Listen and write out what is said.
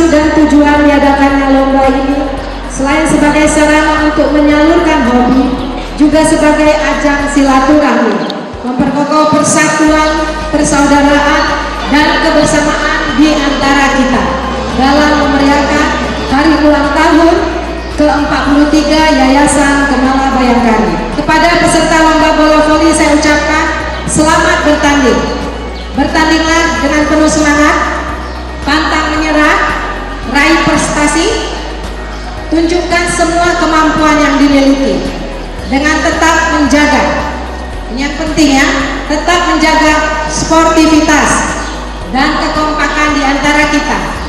maksud dan tujuan diadakannya lomba ini selain sebagai sarana untuk menyalurkan hobi, juga sebagai ajang silaturahmi, memperkokoh persatuan, persaudaraan, dan kebersamaan di antara kita dalam memeriahkan hari ulang tahun ke-43 Yayasan Kemala Bayangkari. Kepada peserta lomba bola voli saya ucapkan selamat bertanding. Bertandinglah dengan penuh semangat, pantang menyerah, raih prestasi, tunjukkan semua kemampuan yang dimiliki dengan tetap menjaga, yang penting ya, tetap menjaga sportivitas dan kekompakan di antara kita.